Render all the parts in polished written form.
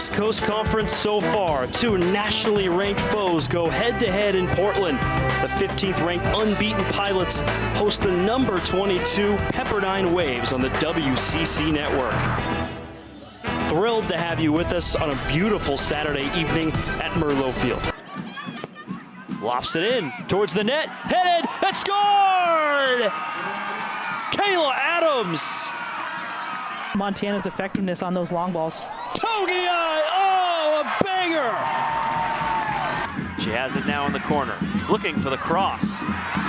West Coast Conference so far. Two nationally ranked foes go head-to-head in Portland. The 15th ranked unbeaten Pilots host the number 22 Pepperdine Waves on the WCC network. Thrilled to have you with us on a beautiful Saturday evening at Merlot Field. Lofts it in towards the net, headed, and scored! Kayla Adams! Montana's effectiveness on those long balls. Togia! Oh, a banger! She has it now in the corner, looking for the cross.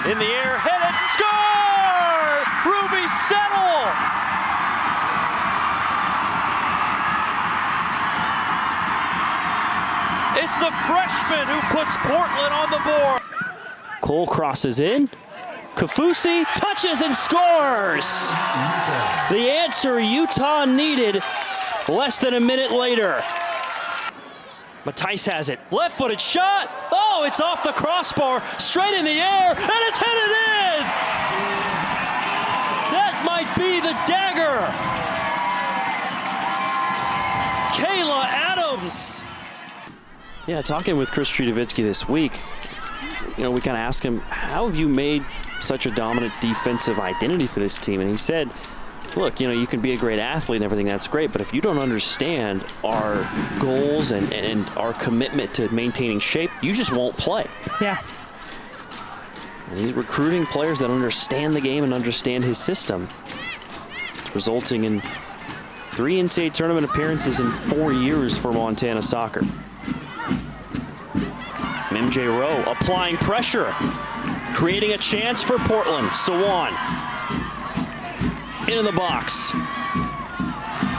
In the air, headed, score! Ruby Settle! It's the freshman who puts Portland on the board. Cole crosses in. Kafusi touches and scores! The answer Utah needed less than a minute later. Matthijs has it. Left-footed shot. Oh, it's off the crossbar, straight in the air, and it's headed in! That might be the dagger. Kayla Adams. Yeah, talking with Chris Stridovitsky this week, we kind of asked him, how have you made such a dominant defensive identity for this team? And he said, look, you can be a great athlete and everything, that's great, but if you don't understand our goals and our commitment to maintaining shape, you just won't play. Yeah. And he's recruiting players that understand the game and understand his system. It's resulting in 3 NCAA tournament appearances in 4 years for Montana soccer. MJ Rowe applying pressure, creating a chance for Portland. Sawan into the box.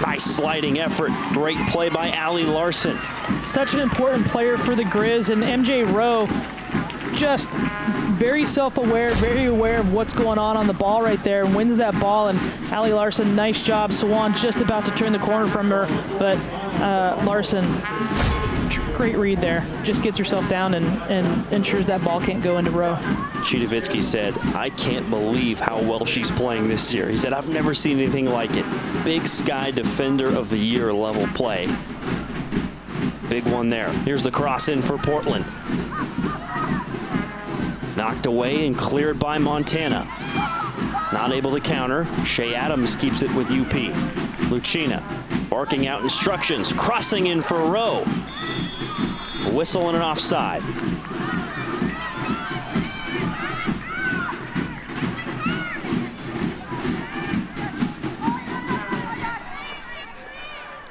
Nice sliding effort. Great play by Allie Larson. Such an important player for the Grizz, and MJ Rowe just very self-aware, very aware of what's going on the ball right there, and wins that ball. And Allie Larson, nice job. Sawan just about to turn the corner from her, but Larson, great read there. Just gets herself down and ensures that ball can't go into Rowe. Stridovitsky said, I can't believe how well she's playing this year. He said, I've never seen anything like it. Big Sky Defender of the Year level play. Big one there. Here's the cross in for Portland. Knocked away and cleared by Montana. Not able to counter. Shea Adams keeps it with UP. Lucina barking out instructions, crossing in for Rowe. A whistle and an offside.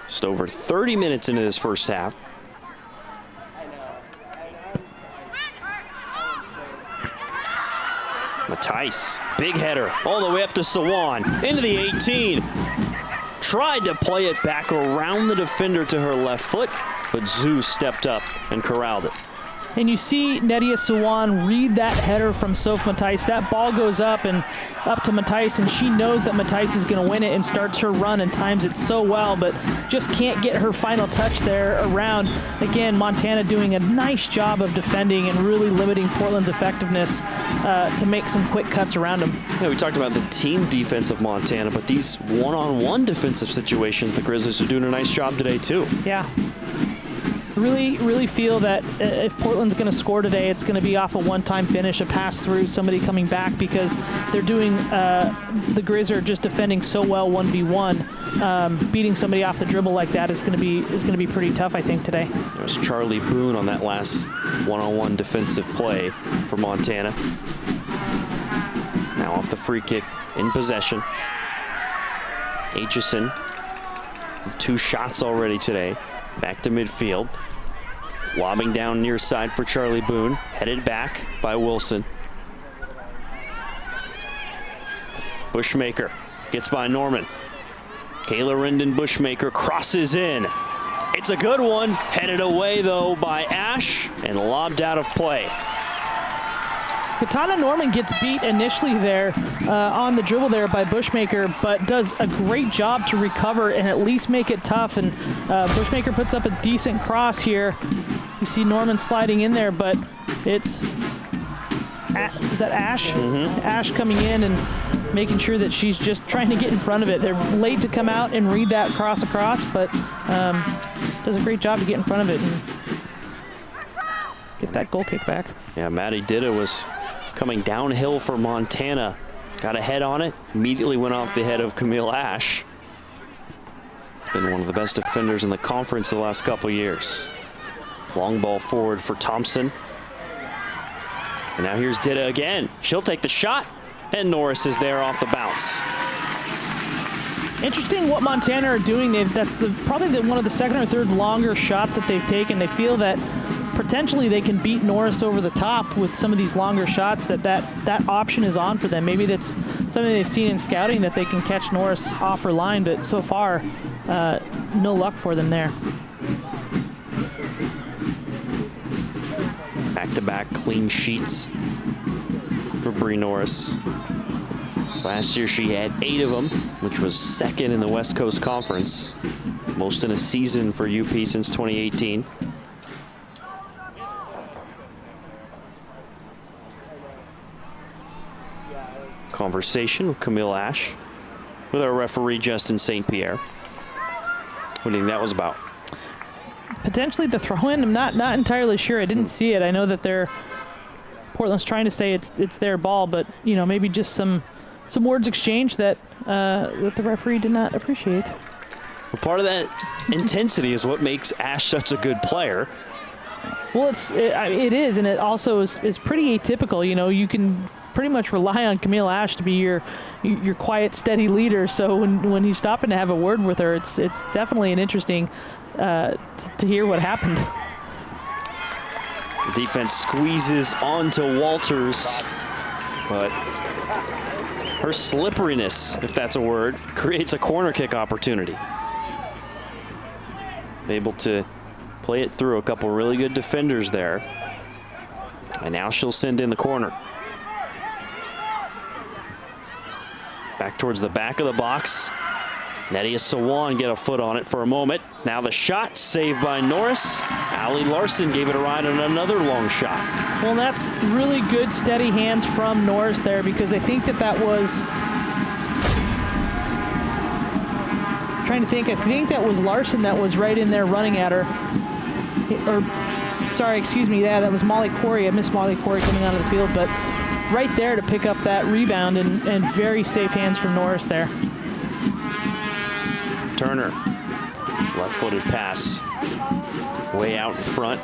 Just over 30 minutes into this first half. Matthijs, big header, all the way up to Sawan, into the 18. Tried to play it back around the defender to her left foot, but Zeus stepped up and corralled it. And you see Nedia Sawan read that header from Soph Matthijs. That ball goes up and up to Matthijs, and she knows that Matthijs is going to win it and starts her run and times it so well, but just can't get her final touch there around. Again, Montana doing a nice job of defending and really limiting Portland's effectiveness to make some quick cuts around them. Yeah, we talked about the team defense of Montana, but these one-on-one defensive situations, the Grizzlies are doing a nice job today too. Yeah. Really feel that if Portland's going to score today, it's going to be off a one-time finish, a pass through, somebody coming back, because they're doing, the Grizz are just defending so well 1v1. Beating somebody off the dribble like that is going to be pretty tough, I think, today. It was Charlie Boone on that last one-on-one defensive play for Montana. Now off the free kick, in possession. Aitchison, 2 shots already today. Back to midfield. Lobbing down near side for Charlie Boone. Headed back by Wilson. Bushmaker gets by Norman. Kayla Rendon Bushmaker crosses in. It's a good one. Headed away, though, by Ash and lobbed out of play. Katana Norman gets beat initially there on the dribble there by Bushmaker, but does a great job to recover and at least make it tough. And Bushmaker puts up a decent cross here. You see Norman sliding in there, but it's, is that Ash? Mm-hmm. Ash coming in and making sure that she's just trying to get in front of it. They're late to come out and read that cross across, but does a great job to get in front of it and get that goal kick back. Yeah, Maddie Ditta was coming downhill for Montana. Got a head on it, immediately went off the head of Camille Ash. He's been one of the best defenders in the conference the last couple years. Long ball forward for Thompson. And now here's Ditta again. She'll take the shot, and Norris is there off the bounce. Interesting what Montana are doing. That's probably one of the second or third longer shots that they've taken. They feel that potentially they can beat Norris over the top with some of these longer shots, that option is on for them. Maybe that's something they've seen in scouting, that they can catch Norris off her line, but so far, no luck for them there. Back-to-back clean sheets for Bree Norris. Last year she had 8 of them, which was second in the West Coast Conference. Most in a season for UP since 2018. Conversation with Camille Ash with our referee Justin St. Pierre. What do you think that was about? Potentially the throw-in. I'm not entirely sure. I didn't see it. I know that Portland's trying to say it's their ball, but you know, maybe just some words exchanged that the referee did not appreciate. Well, part of that intensity is what makes Ash such a good player. Well, it is, and it also is pretty atypical. You know, you can pretty much rely on Camille Ash to be your quiet, steady leader. So when he's stopping to have a word with her, it's definitely an interesting to hear what happened. The defense squeezes onto Walters, but her slipperiness, if that's a word, creates a corner kick opportunity. Able to play it through a couple really good defenders there. And now she'll send in the corner. Back towards the back of the box. Nadia Sawan get a foot on it for a moment. Now the shot saved by Norris. Allie Larson gave it a ride on another long shot. Well, that's really good steady hands from Norris there, because I think that was, trying to think, I think that was Larson that was right in there running at her. Or, sorry, excuse me, yeah, that was Molly Quarry. I missed Molly Quarry coming out of the field, but right there to pick up that rebound, and very safe hands from Norris there. Turner, left-footed pass, way out in front,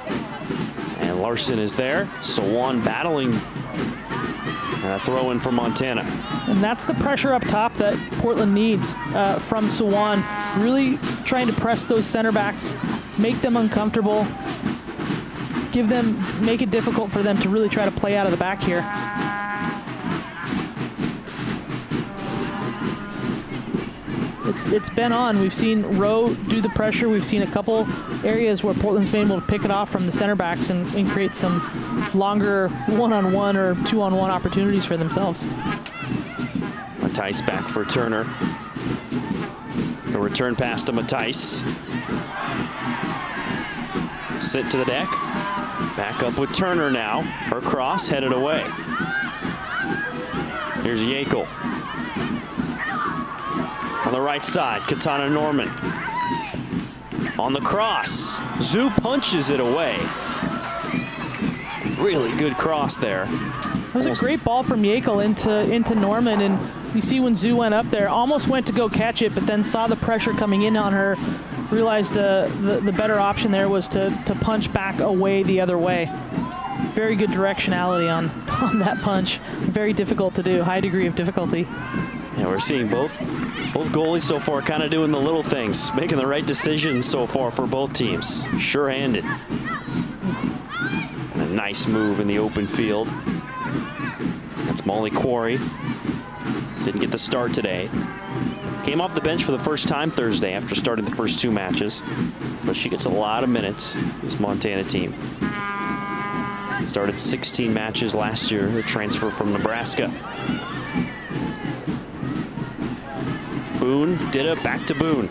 and Larson is there. Sawan battling, and a throw in for Montana. And that's the pressure up top that Portland needs from Sawan. Really trying to press those center backs, make them uncomfortable, make it difficult for them to really try to play out of the back here. It's been on. We've seen Rowe do the pressure. We've seen a couple areas where Portland's been able to pick it off from the center backs and create some longer one-on-one or two-on-one opportunities for themselves. Matthijs back for Turner. A return pass to Matthijs. Sit to the deck. Back up with Turner now. Her cross headed away. Here's Yakel. On the right side, Katana Norman. On the cross, Zoo punches it away. Really good cross there. It was a great ball from Yakel into Norman, and you see when Zoo went up there, almost went to go catch it, but then saw the pressure coming in on her, realized the better option there was to punch back away the other way. Very good directionality on that punch. Very difficult to do, high degree of difficulty. Yeah, we're seeing both goalies so far kind of doing the little things, making the right decisions so far for both teams. Sure-handed. And a nice move in the open field. That's Molly Quarry. Didn't get the start today. Came off the bench for the first time Thursday after starting the first 2 matches. But she gets a lot of minutes, this Montana team. Started 16 matches last year, the transfer from Nebraska. Boone, Ditta, back to Boone.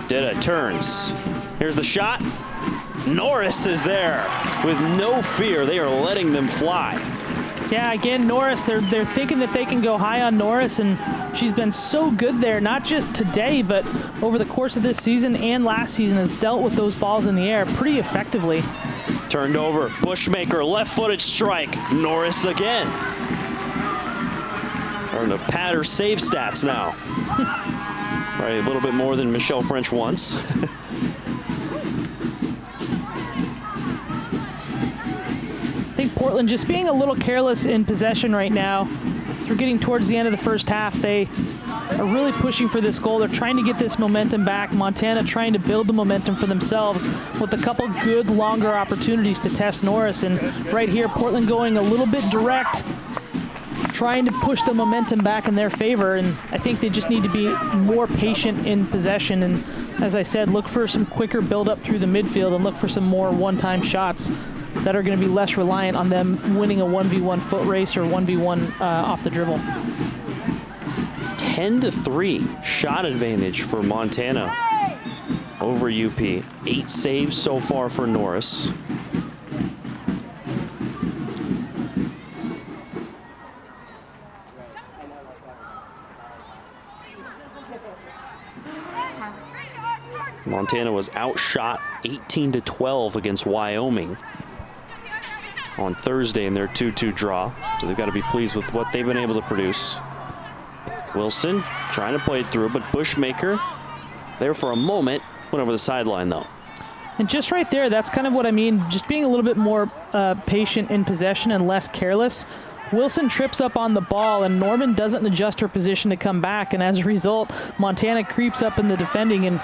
Ditta turns. Here's the shot. Norris is there with no fear. They are letting them fly. Yeah, again, Norris, they're thinking that they can go high on Norris, and she's been so good there, not just today, but over the course of this season and last season, has dealt with those balls in the air pretty effectively. Turned over, Bushmaker, left-footed strike, Norris again. Starting to pad her save stats now. Probably a little bit more than Michelle French once. I think Portland just being a little careless in possession right now. As we're getting towards the end of the first half, they are really pushing for this goal. They're trying to get this momentum back. Montana trying to build the momentum for themselves with a couple good longer opportunities to test Norris. And right here, Portland going a little bit direct, trying to push the momentum back in their favor. And I think they just need to be more patient in possession. And as I said, look for some quicker build-up through the midfield and look for some more one-time shots that are going to be less reliant on them winning a 1v1 foot race or 1v1 off the dribble. 10-3 shot advantage for Montana over UP. 8 saves so far for Norris. Montana was outshot 18-12 against Wyoming on Thursday in their 2-2 draw. So they've got to be pleased with what they've been able to produce. Wilson trying to play it through, but Bushmaker there for a moment, went over the sideline though. And just right there, that's kind of what I mean, just being a little bit more patient in possession and less careless. Wilson trips up on the ball and Norman doesn't adjust her position to come back, and as a result, Montana creeps up in the defending and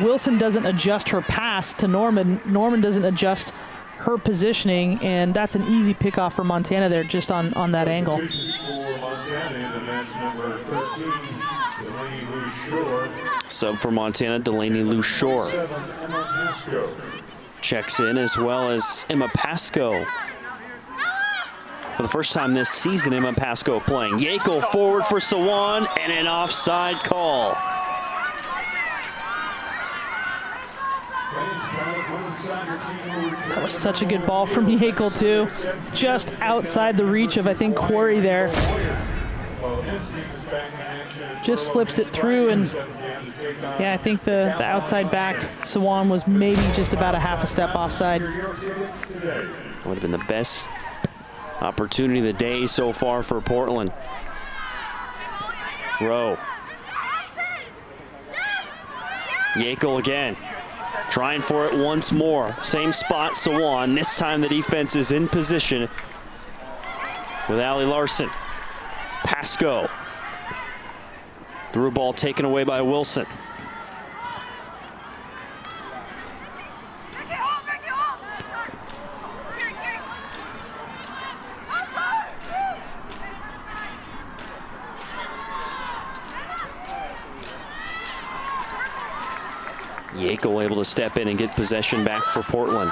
Wilson doesn't adjust her pass to Norman. Norman doesn't adjust her positioning, and that's an easy pickoff for Montana there just on that angle. Sub for Montana, Delaney Lou Shore. Checks in, as well as Emma Pasco. For the first time this season, Emma Pasco playing. Yako forward for Sawan, and an offside call. That was such a good ball from Yako too. Just outside the reach of, I think, Quarry there. Just slips it through, and yeah, I think the outside back, Sawan, was maybe just about a half a step offside. Would have been the best opportunity of the day so far for Portland. Rowe. Yako again. Trying for it once more. Same spot, Sawan. This time the defense is in position with Allie Larson. Pasco. Through ball taken away by Wilson. Yako able to step in and get possession back for Portland.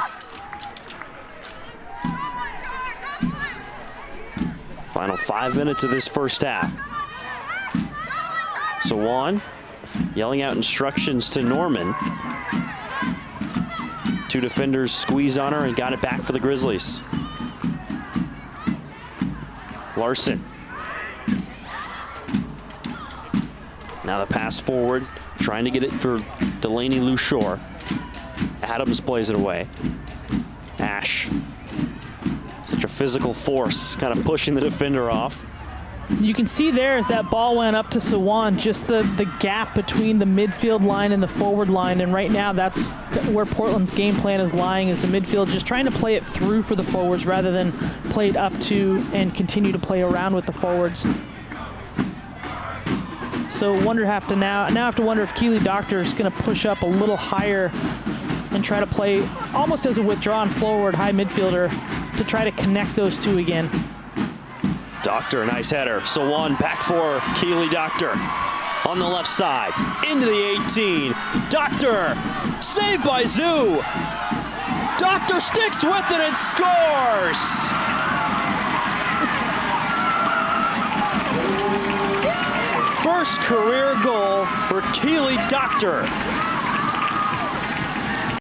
Final 5 minutes of this first half. Sawan yelling out instructions to Norman. 2 defenders squeeze on her and got it back for the Grizzlies. Larson. Now the pass forward, trying to get it for Delaney Lou Shore. Adams plays it away. Ash. Such a physical force, kind of pushing the defender off. You can see there as that ball went up to Sawan, just the gap between the midfield line and the forward line, and right now that's where Portland's game plan is lying, is the midfield just trying to play it through for the forwards rather than play it up to and continue to play around with the forwards. So now have to wonder if Keely Doctor is going to push up a little higher and try to play almost as a withdrawn forward high midfielder to try to connect those two again. Doctor, a nice header. Sawan back for Keely Doctor on the left side into the 18. Doctor saved by Zoo. Doctor sticks with it and scores. First career goal for Keely Doctor.